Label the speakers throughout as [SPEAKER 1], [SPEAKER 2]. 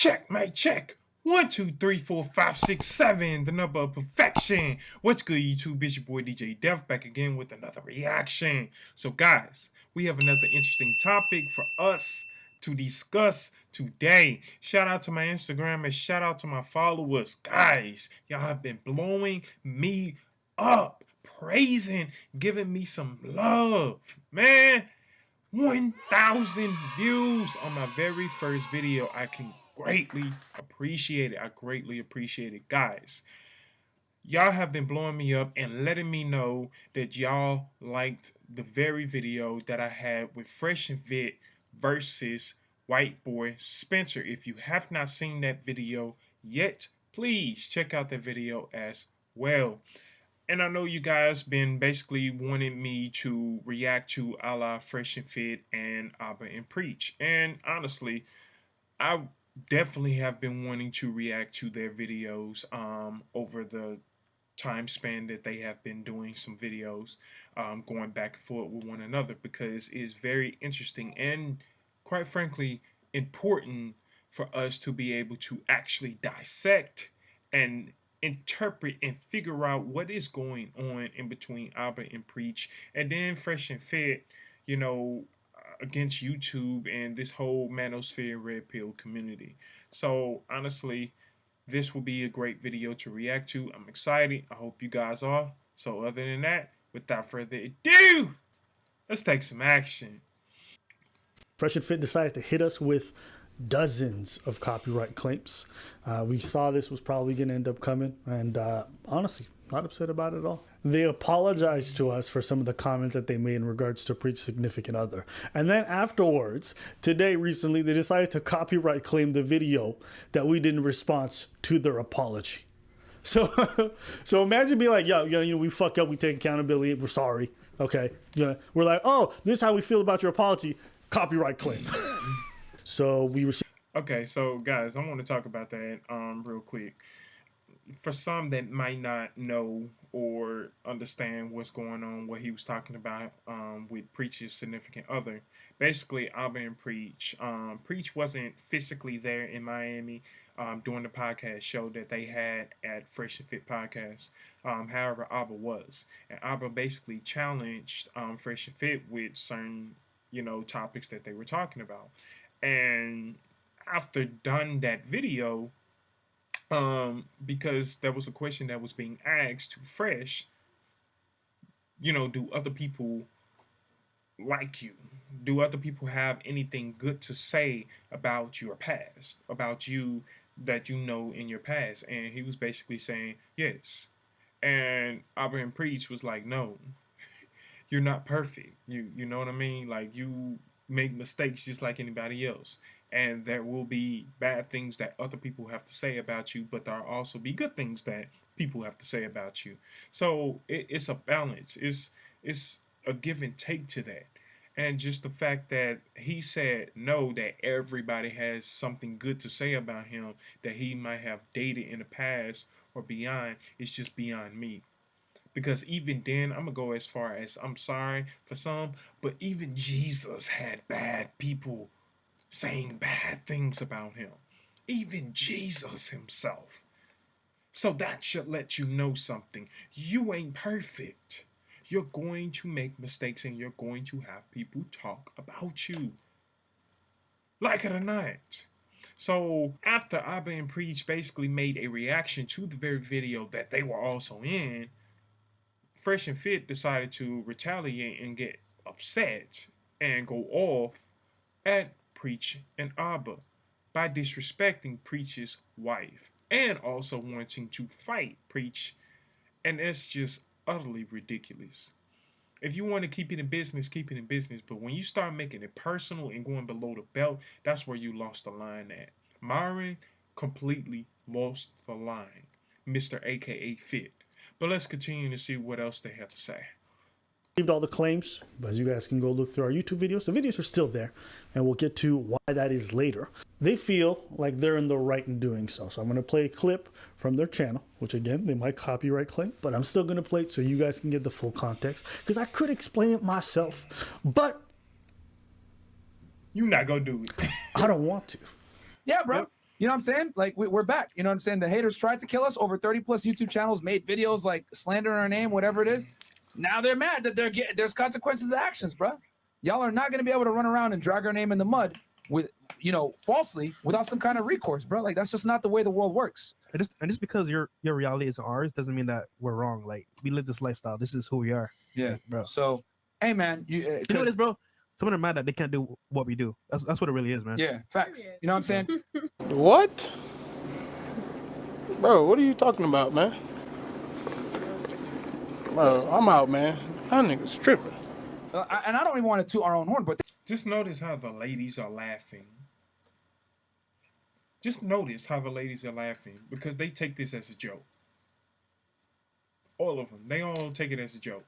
[SPEAKER 1] Check, mate, check. 1, 2, 3, 4, 5, 6, 7, the number of perfection. What's good, YouTube? It's your boy DJ Def back again with another reaction. So, guys, we have another interesting topic for us to discuss today. Shout out to my Instagram and shout out to my followers. Guys, y'all have been blowing me up, praising, giving me some love. Man, 1,000 views on my very first video. I can greatly appreciate it. I greatly appreciate it, guys. Y'all have been blowing me up and letting me know that y'all liked the very video that I had with Fresh and Fit versus White Boy Spencer. If you have not seen that video yet, please check out that video as well. And I know you guys been basically wanting me to react to a la Fresh and Fit and Abba and Preach. And honestly, I definitely have been wanting to react to their videos over the time span that they have been doing some videos going back and forth with one another, because it's very interesting and quite frankly important for us to be able to actually dissect and interpret and figure out what is going on in between Abba and Preach, and then Fresh and Fit, against YouTube and this whole Manosphere Red Pill community. So honestly, this will be a great video to react to. I'm excited. I hope you guys are. So other than that, without further ado, let's take some action.
[SPEAKER 2] Fresh and Fit decided to hit us with dozens of copyright claims. We saw this was probably going to end up coming, and honestly, not upset about it at all. They apologized to us for some of the comments that they made in regards to Preach's significant other. And then afterwards, recently, they decided to copyright claim the video that we did in response to their apology. So, so imagine being like, yo, we fuck up, we take accountability, we're sorry. Okay. Yeah. We're like, oh, this is how we feel about your apology. Copyright claim. So we received.
[SPEAKER 1] Okay, so guys, I want to talk about that real quick. For some that might not know or understand what's going on, what he was talking about with Preach's significant other, basically Abba and Preach. Preach wasn't physically there in Miami during the podcast show that they had at Fresh and Fit Podcast. However, Abba was, and Abba basically challenged Fresh and Fit with certain topics that they were talking about. And after done that video, because there was a question that was being asked to Fresh, do other people like you? Do other people have anything good to say about your past, about you that you know in your past? And he was basically saying yes. And Abraham Preach was like, no, you're not perfect. You know what I mean? Like, you make mistakes just like anybody else, and there will be bad things that other people have to say about you, but there'll also be good things that people have to say about you. So it's a balance. It's a give and take to that. And just the fact that he said no, that everybody has something good to say about him that he might have dated in the past or beyond, is just beyond me. Because even then, I'm going to go as far as, I'm sorry for some, but even Jesus had bad people saying bad things about him. Even Jesus himself. So that should let you know something. You ain't perfect. You're going to make mistakes, and you're going to have people talk about you. Like it or not. So after Abba and Preach basically made a reaction to the very video that they were also in, Fresh and Fit decided to retaliate and get upset and go off at Preach and Abba by disrespecting Preach's wife and also wanting to fight Preach. And that's just utterly ridiculous. If you want to keep it in business, keep it in business. But when you start making it personal and going below the belt, that's where you lost the line at. Myron completely lost the line, Mr. AKA Fit. But let's continue to see what else they have to say.
[SPEAKER 2] Received all the claims, but as you guys can go look through our YouTube videos, the videos are still there, and we'll get to why that is later. They feel like they're in the right in doing so. So I'm going to play a clip from their channel, which again, they might copyright claim, but I'm still going to play it so you guys can get the full context, because I could explain it myself, but
[SPEAKER 1] you're not going to do it.
[SPEAKER 2] I don't want to.
[SPEAKER 3] Yeah, bro.
[SPEAKER 1] Yep.
[SPEAKER 3] You know what I'm saying? Like we're back. You know what I'm saying? The haters tried to kill us. Over 30 plus YouTube channels made videos like slandering our name, whatever it is. Now they're mad that there's consequences of actions, bro. Y'all are not going to be able to run around and drag our name in the mud with, you know, falsely without some kind of recourse, bro. Like that's just not the way the world works.
[SPEAKER 4] And just because your reality is ours doesn't mean that we're wrong. Like we live this lifestyle. This is who we are.
[SPEAKER 3] Yeah,
[SPEAKER 4] like, bro.
[SPEAKER 3] So, hey, man, you
[SPEAKER 4] know what it is, bro? Someone are mad that they can't do what we do. That's what it really is, man.
[SPEAKER 3] Yeah, facts. You know what I'm saying?
[SPEAKER 5] What? Bro, what are you talking about, man? Bro, I'm out, man. That nigga's tripping.
[SPEAKER 3] And I don't even want to toot our own horn, but
[SPEAKER 1] just notice how the ladies are laughing. Just notice how the ladies are laughing because they take this as a joke. All of them. They all take it as a joke.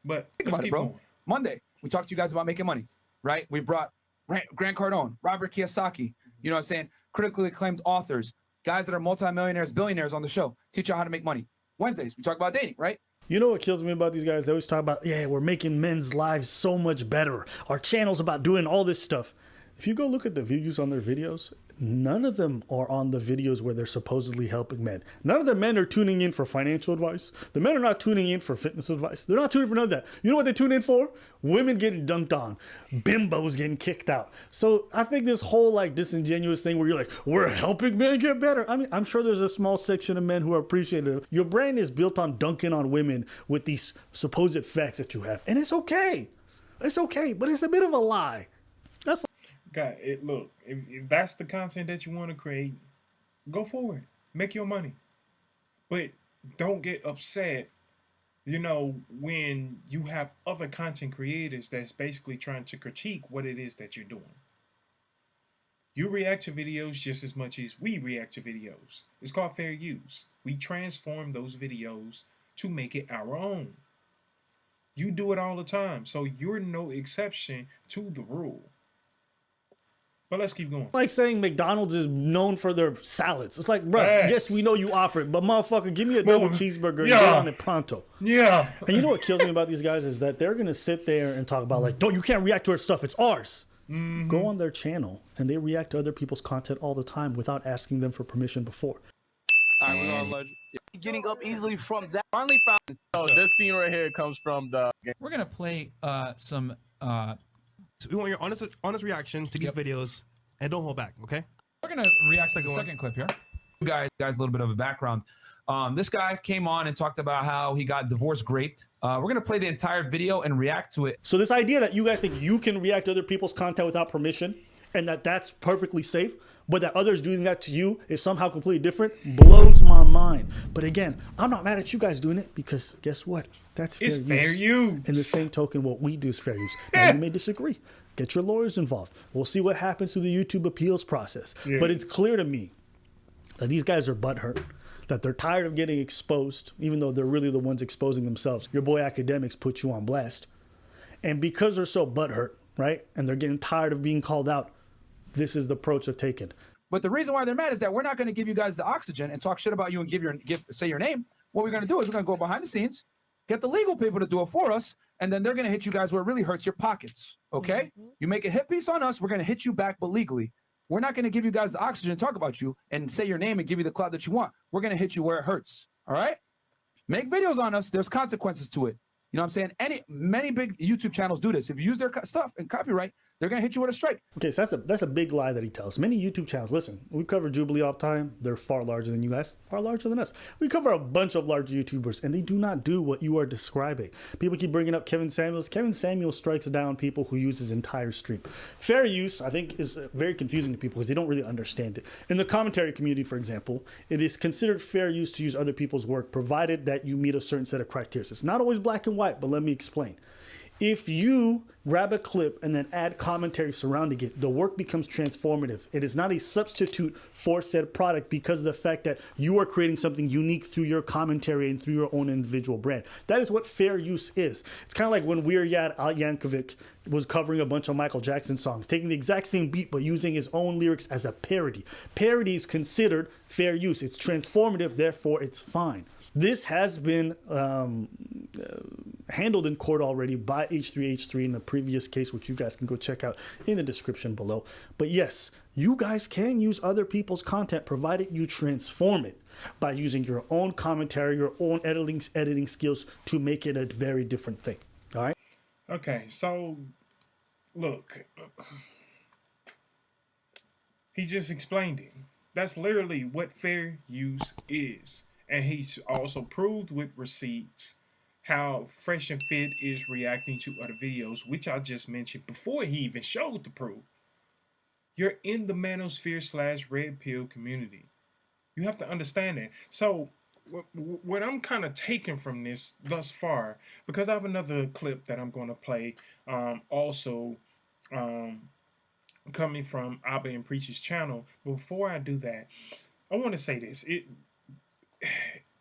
[SPEAKER 1] But let's keep going.
[SPEAKER 3] Monday, we talked to you guys about making money, right? We brought Grant Cardone, Robert Kiyosaki, you know what I'm saying? Critically acclaimed authors, guys that are multimillionaires, billionaires on the show, teach you how to make money. Wednesdays, we talk about dating, right?
[SPEAKER 2] You know what kills me about these guys? They always talk about, yeah, we're making men's lives so much better. Our channel's about doing all this stuff. If you go look at the views on their videos, none of them are on the videos where they're supposedly helping men. None of the men are tuning in for financial advice. The men are not tuning in for fitness advice. They're not tuning for none of that. You know what they tune in for? Women getting dunked on. Bimbos getting kicked out. So I think this whole like disingenuous thing where you're like, we're helping men get better. I mean, I'm sure there's a small section of men who are appreciative. Your brain is built on dunking on women with these supposed facts that you have. And it's okay. It's okay, but it's a bit of a lie. That's
[SPEAKER 1] God, look, if that's the content that you want to create, go for it. Make your money. But don't get upset, you know, when you have other content creators that's basically trying to critique what it is that you're doing. You react to videos just as much as we react to videos. It's called fair use. We transform those videos to make it our own. You do it all the time, so you're no exception to the rule. But let's keep going.
[SPEAKER 2] It's like saying McDonald's is known for their salads. It's like, bro, yes, we know you offer it, but motherfucker, give me a double cheeseburger and get on it pronto.
[SPEAKER 1] Yeah.
[SPEAKER 2] And you know what kills me about these guys is that they're going to sit there and talk about like, you can't react to our stuff. It's ours. Mm-hmm. Go on their channel and they react to other people's content all the time without asking them for permission before.
[SPEAKER 3] All right, we're gonna getting up easily from that. Finally found.
[SPEAKER 6] So this scene right here comes from the.
[SPEAKER 7] We're gonna play some.
[SPEAKER 4] So we want your honest reaction to these videos, and don't hold back, okay?
[SPEAKER 7] We're gonna react to the second clip here.
[SPEAKER 3] Guys, a little bit of a background. This guy came on and talked about how he got divorce raped. We're gonna play the entire video and react to it.
[SPEAKER 2] So this idea that you guys think you can react to other people's content without permission, and that's perfectly safe, but that others doing that to you is somehow completely different, blows my mind. But again, I'm not mad at you guys doing it because guess what? That's fair use.
[SPEAKER 1] It's fair use.
[SPEAKER 2] In the same token, what we do is fair use. Now, you may disagree. Get your lawyers involved. We'll see what happens through the YouTube appeals process. Yeah. But it's clear to me that these guys are butthurt, that they're tired of getting exposed, even though they're really the ones exposing themselves. Your boy Academics put you on blast. And because they're so butthurt, right, and they're getting tired of being called out, this is the approach they're taking.
[SPEAKER 3] But the reason why they're mad is that we're not going to give you guys the oxygen and talk shit about you and say your name. What we're going to do is we're going to go behind the scenes, get the legal people to do it for us, and then they're going to hit you guys where it really hurts your pockets, okay? Mm-hmm. You make a hit piece on us, we're going to hit you back, but legally. We're not going to give you guys the oxygen and talk about you and say your name and give you the clout that you want. We're going to hit you where it hurts, all right? Make videos on us. There's consequences to it. You know what I'm saying? Many big YouTube channels do this. If you use their stuff and copyright, they're going to hit you with a strike.
[SPEAKER 2] Okay, so that's a big lie that he tells. Many YouTube channels, listen, we cover Jubilee all the time. They're far larger than you guys, far larger than us. We cover a bunch of large YouTubers, and they do not do what you are describing. People keep bringing up Kevin Samuels. Kevin Samuels strikes down people who use his entire stream. Fair use, I think, is very confusing to people because they don't really understand it. In the commentary community, for example, it is considered fair use to use other people's work, provided that you meet a certain set of criteria. It's not always black and white, but let me explain. If you grab a clip and then add commentary surrounding it, the work becomes transformative. It is not a substitute for said product because of the fact that you are creating something unique through your commentary and through your own individual brand. That is what fair use is. It's kind of like when Weird Al Yankovic was covering a bunch of Michael Jackson songs, taking the exact same beat but using his own lyrics as a parody. Parody is considered fair use. It's transformative, therefore it's fine. This has been handled in court already by H3H3 in the previous case, which you guys can go check out in the description below. But yes, you guys can use other people's content provided you transform it by using your own commentary, your own editing skills to make it a very different thing. All right?
[SPEAKER 1] Okay, so look, he just explained it. That's literally what fair use is. And he's also proved with receipts how Fresh and Fit is reacting to other videos, which I just mentioned before he even showed the proof. You're in the manosphere / red pill community. You have to understand that. So what I'm kind of taking from this thus far, because I have another clip that I'm going to play, also coming from Abba and Preach's channel. But before I do that, I want to say this.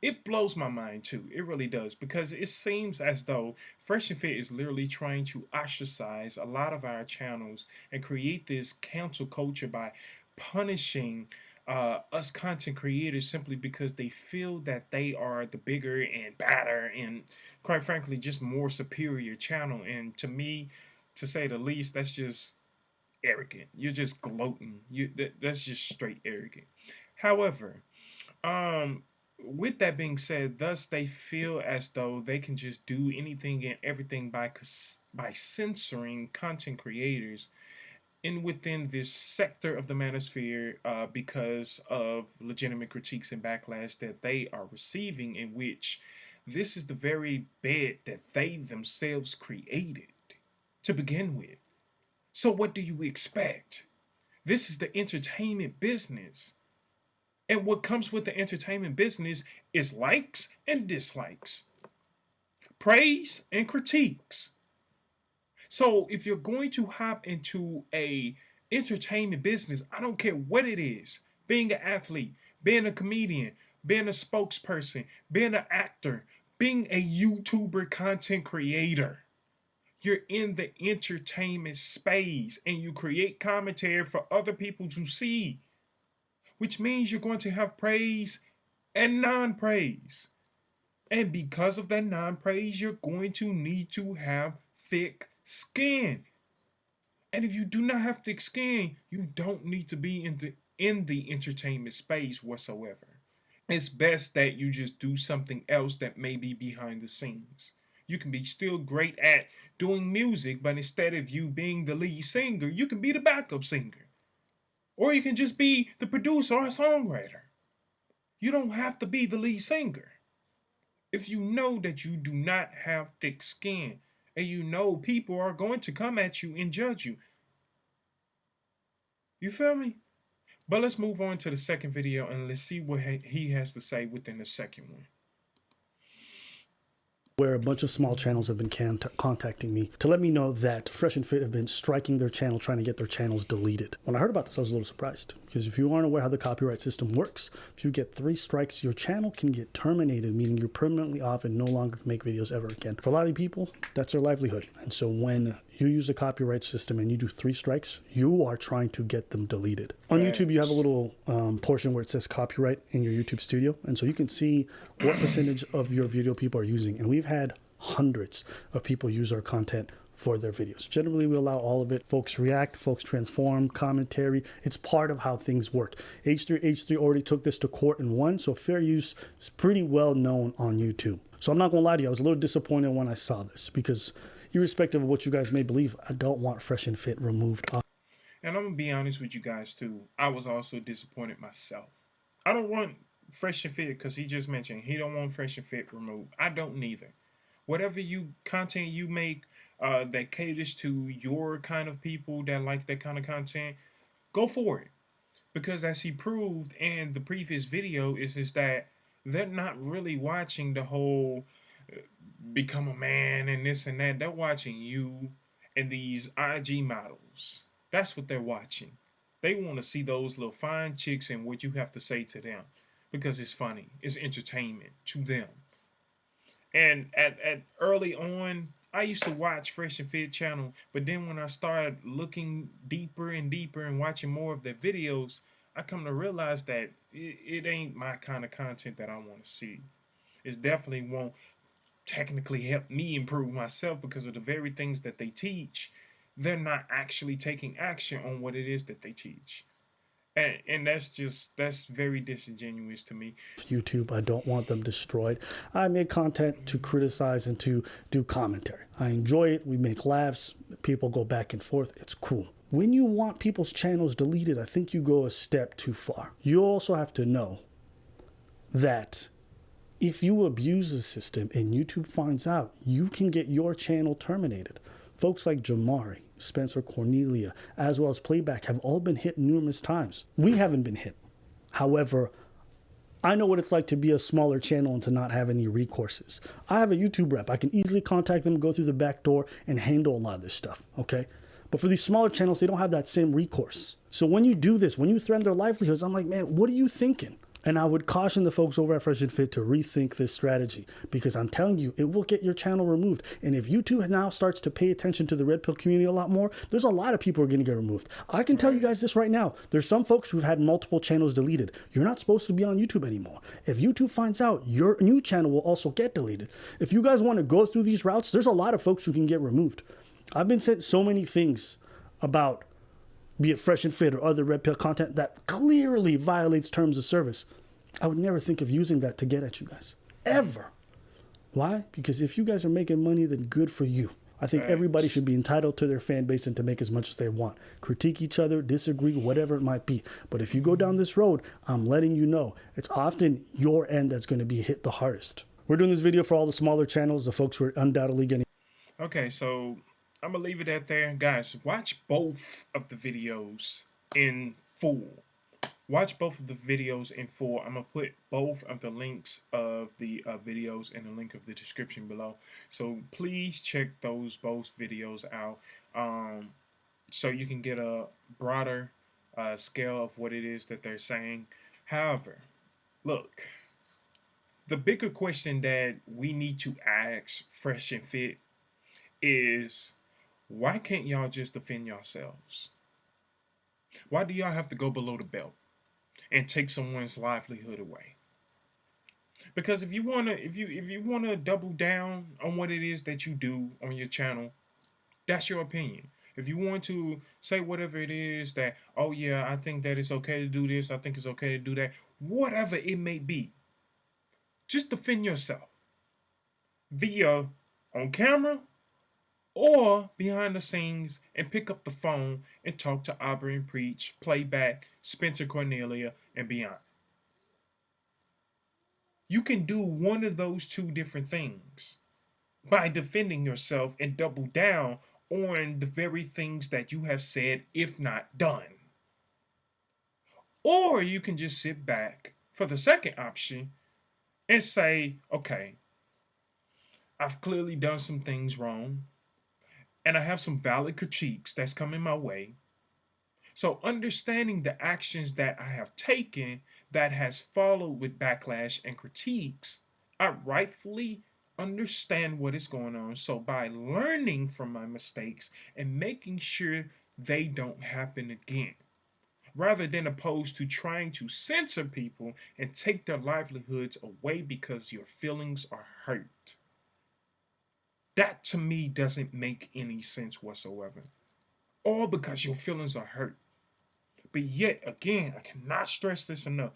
[SPEAKER 1] It blows my mind too. It really does, because it seems as though Fresh and Fit is literally trying to ostracize a lot of our channels and create this cancel culture by punishing us content creators simply because they feel that they are the bigger and badder and, quite frankly, just more superior channel. And to me, to say the least, that's just arrogant. You're just gloating. That's just straight arrogant. However, with that being said, thus they feel as though they can just do anything and everything by censoring content creators in within this sector of the manosphere because of legitimate critiques and backlash that they are receiving, in which this is the very bed that they themselves created to begin with. So what do you expect? This is the entertainment business. And what comes with the entertainment business is likes and dislikes, praise and critiques. So if you're going to hop into a entertainment business, I don't care what it is, being an athlete, being a comedian, being a spokesperson, being an actor, being a YouTuber content creator, you're in the entertainment space and you create commentary for other people to see, which means you're going to have praise and non-praise. And because of that non-praise, you're going to need to have thick skin. And if you do not have thick skin, you don't need to be in the entertainment space whatsoever. It's best that you just do something else that may be behind the scenes. You can be still great at doing music, but instead of you being the lead singer, you can be the backup singer. Or you can just be the producer or a songwriter. You don't have to be the lead singer. If you know that you do not have thick skin, and you know people are going to come at you and judge you. You feel me? But let's move on to the second video and let's see what he has to say within the second one.
[SPEAKER 2] Where a bunch of small channels have been contacting me to let me know that Fresh and Fit have been striking their channel, trying to get their channels deleted. When I heard about this, I was a little surprised, because if you aren't aware how the copyright system works, if you get 3 strikes, your channel can get terminated, meaning you're permanently off and no longer can make videos ever again. For a lot of people, that's their livelihood. And so when you use the copyright system and you do 3 strikes, you are trying to get them deleted. On YouTube, you have a little portion where it says copyright in your YouTube studio. And so you can see what percentage of your video people are using. And we've had hundreds of people use our content for their videos. Generally, we allow all of it. Folks react, folks transform, commentary. It's part of how things work. H3H3 already took this to court and won, so fair use is pretty well known on YouTube. So I'm not gonna lie to you, I was a little disappointed when I saw this, because irrespective of what you guys may believe, I don't want Fresh and Fit removed.
[SPEAKER 1] And I'm gonna be honest with you guys too. I was also disappointed myself. I don't want Fresh and Fit, because he just mentioned he don't want Fresh and Fit removed. I don't neither. Whatever content you make that caters to your kind of people that like that kind of content, go for it. Because as he proved in the previous video is that they're not really watching the whole become a man and this and that. They're watching you and these IG models. That's what they're watching. They want to see those little fine chicks and what you have to say to them, because it's funny. It's entertainment to them. And at early on, I used to watch Fresh and Fit channel, but then when I started looking deeper and deeper and watching more of their videos, I come to realize that it ain't my kind of content that I want to see. It's definitely won't technically help me improve myself because of the very things that they teach. They're not actually taking action on what it is that they teach. And that's very disingenuous to me.
[SPEAKER 2] YouTube. I don't want them destroyed. I make content to criticize and to do commentary. I enjoy it. We make laughs. People go back and forth. It's cool. When you want people's channels deleted, I think you go a step too far. You also have to know that if you abuse the system and YouTube finds out, you can get your channel terminated. Folks like Jamari, Spencer Cornelia, as well as Playback have all been hit numerous times. We haven't been hit. However, I know what it's like to be a smaller channel and to not have any recourses. I have a YouTube rep. I can easily contact them, go through the back door, and handle a lot of this stuff, okay? But for these smaller channels, they don't have that same recourse. So when you do this, when you threaten their livelihoods, I'm like, man, what are you thinking? And I would caution the folks over at Fresh and Fit to rethink this strategy, because I'm telling you, it will get your channel removed. And if YouTube now starts to pay attention to the Red Pill community a lot more, there's a lot of people who are going to get removed. I can tell you guys this right now. There's some folks who've had multiple channels deleted. You're not supposed to be on YouTube anymore. If YouTube finds out, your new channel will also get deleted. If you guys want to go through these routes, there's a lot of folks who can get removed. I've been sent so many things about, be it Fresh and Fit or other Red Pill content, that clearly violates terms of service. I would never think of using that to get at you guys. Ever. Why? Because if you guys are making money, then good for you. I think everybody should be entitled to their fan base and to make as much as they want. Critique each other, disagree, whatever it might be. But if you go down this road, I'm letting you know, it's often your end that's going to be hit the hardest. We're doing this video for all the smaller channels, the folks who are undoubtedly getting...
[SPEAKER 1] Okay, so I'm going to leave it at there. Guys, watch both of the videos in full. Watch both of the videos in full. I'm going to put both of the links of the videos in the link of the description below. So please check those both videos out so you can get a broader scale of what it is that they're saying. However, look, the bigger question that we need to ask Fresh and Fit is, why can't y'all just defend yourselves? Why do y'all have to go below the belt and take someone's livelihood away? Because if you wanna double down on what it is that you do on your channel, that's your opinion. If you want to say whatever it is that, oh yeah, I think that it's okay to do this, I think it's okay to do that, whatever it may be, just defend yourself via on camera or behind the scenes, and pick up the phone and talk to Aubrey and Preach, Playback, Spencer Cornelia, and beyond. You can do one of those two different things by defending yourself and double down on the very things that you have said, if not done. Or you can just sit back for the second option and say, okay, I've clearly done some things wrong, and I have some valid critiques that's coming my way. So understanding the actions that I have taken that has followed with backlash and critiques, I rightfully understand what is going on. So by learning from my mistakes and making sure they don't happen again, rather than opposed to trying to censor people and take their livelihoods away because your feelings are hurt. That to me doesn't make any sense whatsoever. All because your feelings are hurt. But yet again, I cannot stress this enough.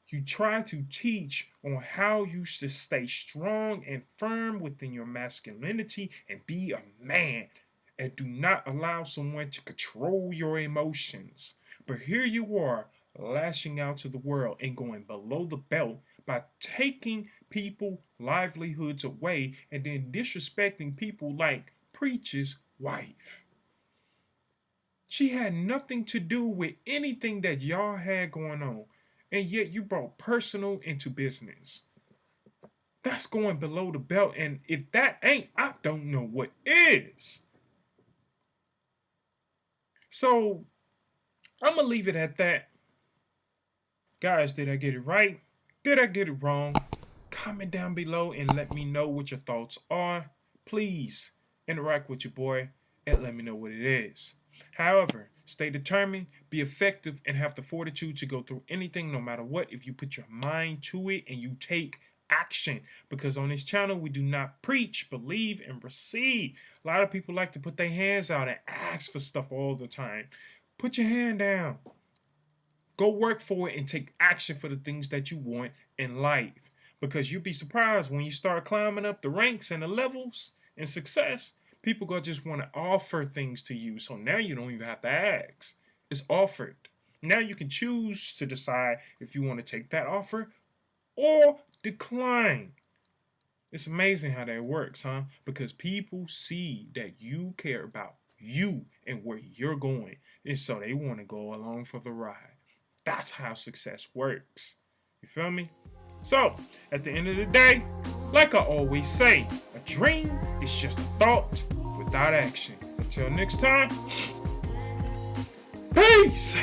[SPEAKER 1] You try to teach on how you should stay strong and firm within your masculinity and be a man, and do not allow someone to control your emotions. But here you are, lashing out to the world and going below the belt by taking people livelihoods away and then disrespecting people like Preach's wife. She had nothing to do with anything that y'all had going on, and yet you brought personal into business. That's going below the belt, and if that ain't, I don't know what is. So I'm gonna leave it at that. Guys, did I get it right? Did I get it wrong? Comment down below and let me know what your thoughts are. Please interact with your boy and let me know what it is. However, stay determined, be effective, and have the fortitude to go through anything no matter what if you put your mind to it and you take action, because on this channel we do not preach, believe, and receive. A lot of people like to put their hands out and ask for stuff all the time. Put your hand down. Go work for it and take action for the things that you want in life, because you'll be surprised when you start climbing up the ranks and the levels in success. People gonna just want to offer things to you, so now you don't even have to ask. It's offered. Now you can choose to decide if you want to take that offer or decline. It's amazing how that works, huh? Because people see that you care about you and where you're going, and so they want to go along for the ride. That's how success works. You feel me? So, at the end of the day, like I always say, a dream is just a thought without action. Until next time, peace!